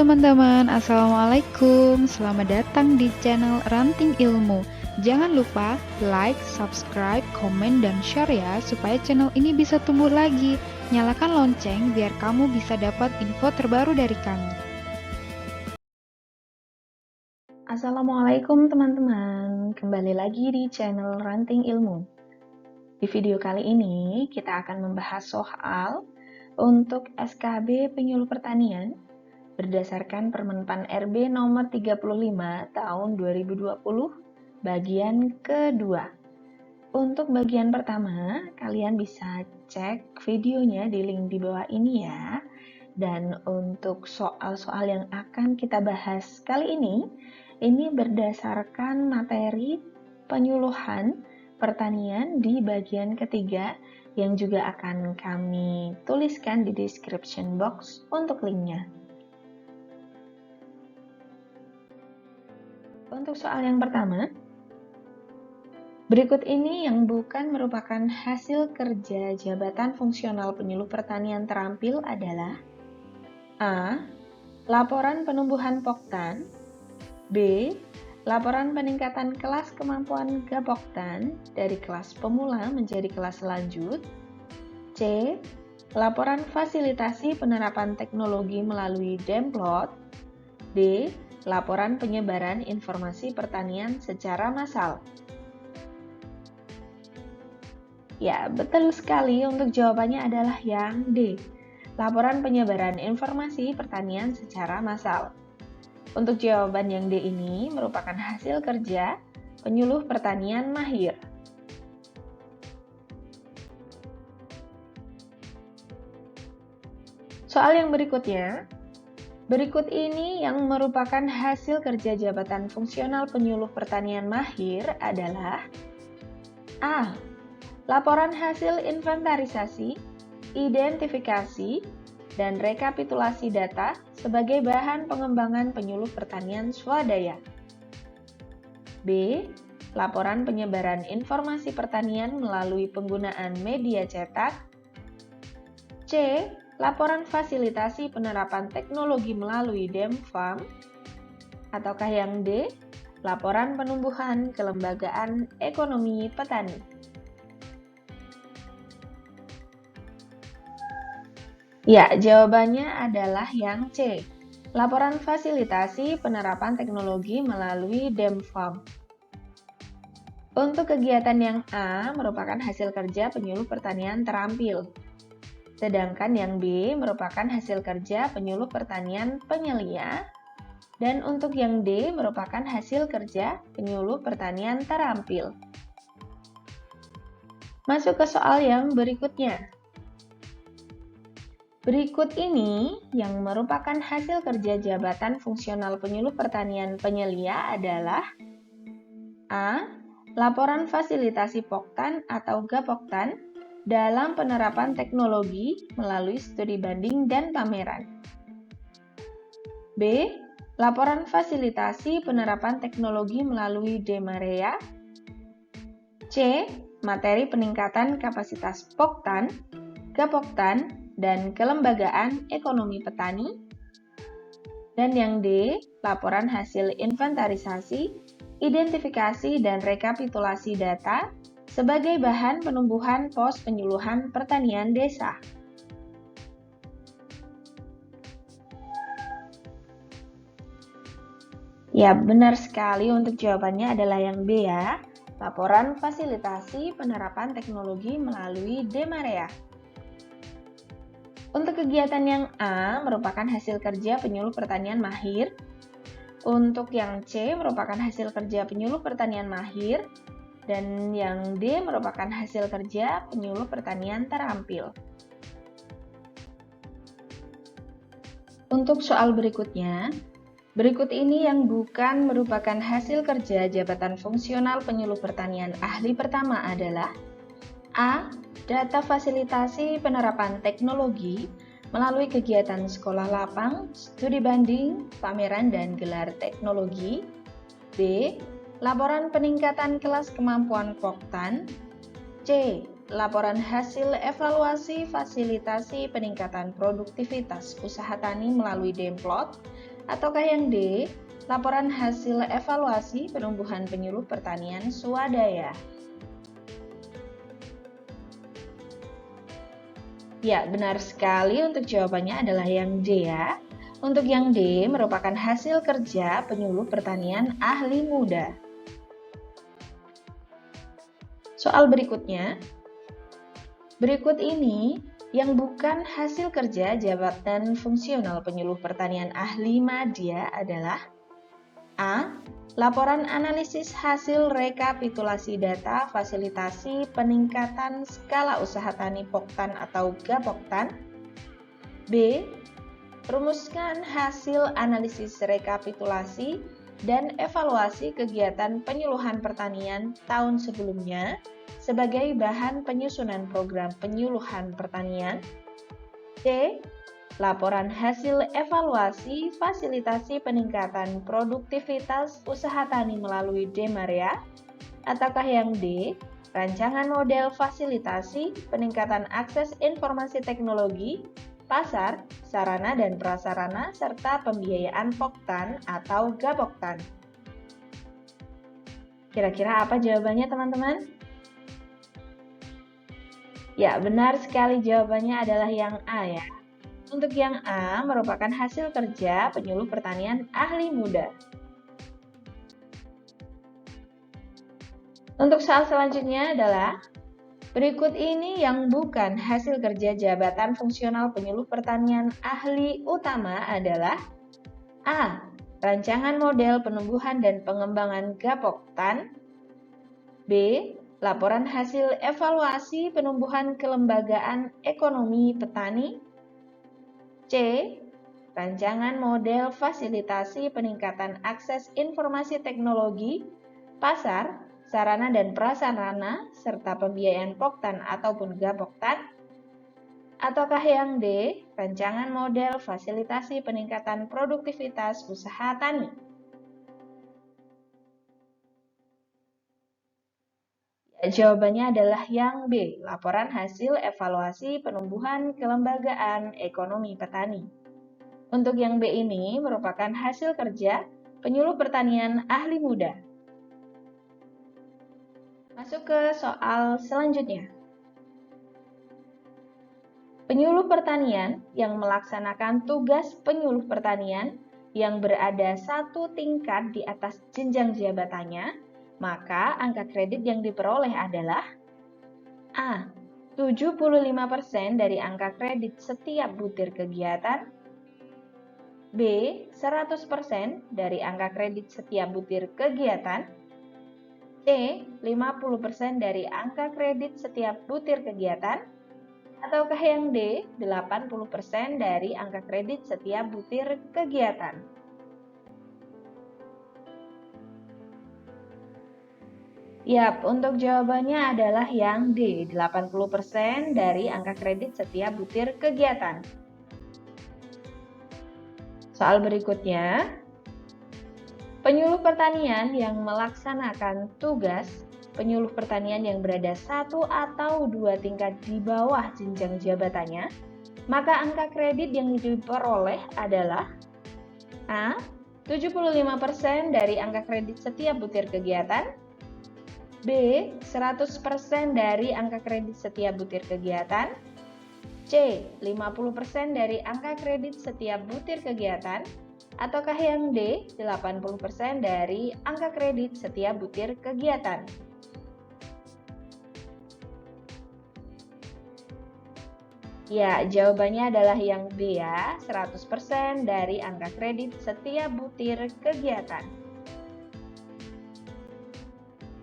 teman-teman, Assalamualaikum. Selamat datang di channel Ranting Ilmu. Jangan lupa like, subscribe, komen, dan share ya, supaya channel ini bisa tumbuh lagi. Nyalakan lonceng biar kamu bisa dapat info terbaru dari kami. Assalamualaikum teman-teman, kembali lagi di channel Ranting Ilmu. Di video kali ini kita akan membahas soal untuk SKB Penyuluh Pertanian berdasarkan Permenpan RB nomor 35 tahun 2020 bagian kedua. Untuk bagian pertama, kalian bisa cek videonya di link di bawah ini ya. Dan untuk soal-soal yang akan kita bahas kali ini berdasarkan materi penyuluhan pertanian di bagian ketiga yang juga akan kami tuliskan di description box untuk linknya. Untuk soal yang pertama, berikut ini yang bukan merupakan hasil kerja jabatan fungsional penyuluh pertanian terampil adalah A. Laporan penumbuhan poktan. B. Laporan peningkatan kelas kemampuan Gapoktan dari kelas pemula menjadi kelas lanjut. C. Laporan fasilitasi penerapan teknologi melalui Demplot. D. Laporan penyebaran informasi pertanian secara massal. Ya, betul sekali, untuk jawabannya adalah yang D. Laporan penyebaran informasi pertanian secara massal. Untuk jawaban yang D ini merupakan hasil kerja penyuluh pertanian mahir. Soal yang berikutnya, berikut ini yang merupakan hasil kerja jabatan fungsional penyuluh pertanian mahir adalah A. Laporan hasil inventarisasi, identifikasi, dan rekapitulasi data sebagai bahan pengembangan penyuluh pertanian swadaya. B. Laporan penyebaran informasi pertanian melalui penggunaan media cetak. C. Laporan fasilitasi penerapan teknologi melalui Demfarm. Ataukah yang D. Laporan penumbuhan kelembagaan ekonomi petani. Ya, jawabannya adalah yang C. Laporan fasilitasi penerapan teknologi melalui Demfarm. Untuk kegiatan yang A merupakan hasil kerja penyuluh pertanian terampil. Sedangkan yang B merupakan hasil kerja penyuluh pertanian penyelia. Dan untuk yang D merupakan hasil kerja penyuluh pertanian terampil. Masuk ke soal yang berikutnya. Berikut ini yang merupakan hasil kerja jabatan fungsional penyuluh pertanian penyelia adalah A. Laporan fasilitasi poktan atau Gapoktan dalam penerapan teknologi melalui studi banding dan pameran. B. Laporan fasilitasi penerapan teknologi melalui Demarea. C. Materi peningkatan kapasitas poktan, Gapoktan, dan kelembagaan ekonomi petani. Dan yang D, laporan hasil inventarisasi, identifikasi, dan rekapitulasi data sebagai bahan penumbuhan pos penyuluhan pertanian desa. Ya, benar sekali, untuk jawabannya adalah yang B ya. Laporan fasilitasi penerapan teknologi melalui Demarea. Untuk kegiatan yang A merupakan hasil kerja penyuluh pertanian mahir. Untuk yang C merupakan hasil kerja penyuluh pertanian mahir. Dan yang D merupakan hasil kerja penyuluh pertanian terampil. Untuk soal berikutnya, berikut ini yang bukan merupakan hasil kerja jabatan fungsional penyuluh pertanian ahli pertama adalah A. Data fasilitasi penerapan teknologi melalui kegiatan sekolah lapang, studi banding, pameran, dan gelar teknologi. B. Laporan peningkatan kelas kemampuan poktan. C. Laporan hasil evaluasi fasilitasi peningkatan produktivitas usaha tani melalui Demplot. Ataukah yang D, laporan hasil evaluasi penumbuhan penyuluh pertanian swadaya? Ya, benar sekali untuk jawabannya adalah yang D ya. Untuk yang D merupakan hasil kerja penyuluh pertanian ahli muda. Soal berikutnya, berikut ini yang bukan hasil kerja jabatan fungsional penyuluh pertanian ahli madya adalah A. Laporan analisis hasil rekapitulasi data fasilitasi peningkatan skala usaha tani Poktan atau Gapoktan. B. Rumuskan hasil analisis rekapitulasi dan evaluasi kegiatan penyuluhan pertanian tahun sebelumnya sebagai bahan penyusunan program penyuluhan pertanian. C. Laporan hasil evaluasi fasilitasi peningkatan produktivitas usaha tani melalui Demaria. Ataukah yang D, rancangan model fasilitasi peningkatan akses informasi teknologi, pasar, sarana dan prasarana, serta pembiayaan Poktan atau Gapoktan? Kira-kira apa jawabannya teman-teman? Ya, benar sekali jawabannya adalah yang A ya. Untuk yang A merupakan hasil kerja penyuluh pertanian ahli muda. Untuk soal selanjutnya adalah berikut ini yang bukan hasil kerja jabatan fungsional penyuluh pertanian ahli utama adalah A. Rancangan model penumbuhan dan pengembangan Gapoktan. B. Laporan hasil evaluasi penumbuhan kelembagaan ekonomi petani. C. Rancangan model fasilitasi peningkatan akses informasi teknologi, pasar, sarana dan prasarana, serta pembiayaan Poktan ataupun Gapoktan. Ataukah yang D, rancangan model fasilitasi peningkatan produktivitas usaha tani? Jawabannya adalah yang B, laporan hasil evaluasi penumbuhan kelembagaan ekonomi petani. Untuk yang B ini merupakan hasil kerja penyuluh pertanian ahli muda. Masuk ke soal selanjutnya. Penyuluh pertanian yang melaksanakan tugas penyuluh pertanian yang berada satu tingkat di atas jenjang jabatannya, maka angka kredit yang diperoleh adalah A. 75% dari angka kredit setiap butir kegiatan. B. 100% dari angka kredit setiap butir kegiatan. C. 50% dari angka kredit setiap butir kegiatan. Ataukah yang D. 80% dari angka kredit setiap butir kegiatan? Yap, untuk jawabannya adalah yang D, 80% dari angka kredit setiap butir kegiatan. Soal berikutnya, penyuluh pertanian yang melaksanakan tugas penyuluh pertanian yang berada satu atau dua tingkat di bawah jenjang jabatannya, maka angka kredit yang diperoleh adalah A. 75% dari angka kredit setiap butir kegiatan. B. 100% dari angka kredit setiap butir kegiatan. C. 50% dari angka kredit setiap butir kegiatan. Ataukah yang D. 80% dari angka kredit setiap butir kegiatan? Ya, jawabannya adalah yang B ya, 100% dari angka kredit setiap butir kegiatan.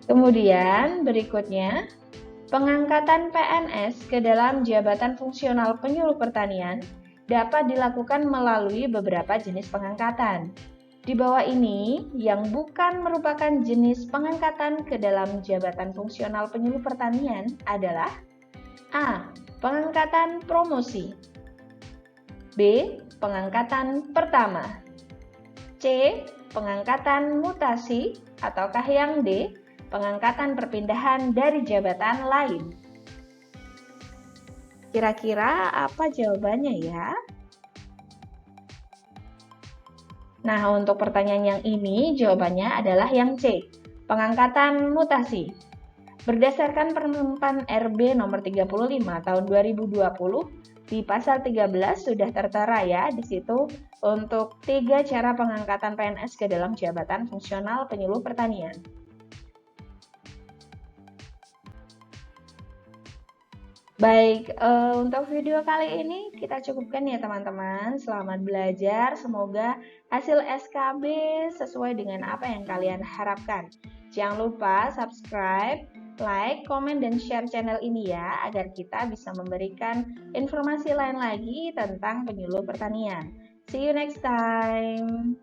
Kemudian berikutnya, pengangkatan PNS ke dalam jabatan fungsional penyuluh pertanian dapat dilakukan melalui beberapa jenis pengangkatan. Di bawah ini, yang bukan merupakan jenis pengangkatan ke dalam jabatan fungsional penyuluh pertanian adalah A. Pengangkatan promosi. B. Pengangkatan pertama. C. Pengangkatan mutasi. Ataukah yang D. Pengangkatan perpindahan dari jabatan lain? Kira-kira apa jawabannya ya? Nah, untuk pertanyaan yang ini jawabannya adalah yang C, pengangkatan mutasi. Berdasarkan Permen RB nomor 35 tahun 2020, di pasal 13 sudah tertera ya di situ untuk 3 cara pengangkatan PNS ke dalam jabatan fungsional penyuluh pertanian. Baik, untuk video kali ini kita cukupkan ya teman-teman. Selamat belajar, semoga hasil SKB sesuai dengan apa yang kalian harapkan. Jangan lupa subscribe, like, komen, dan share channel ini ya, agar kita bisa memberikan informasi lain lagi tentang penyuluh pertanian. See you next time.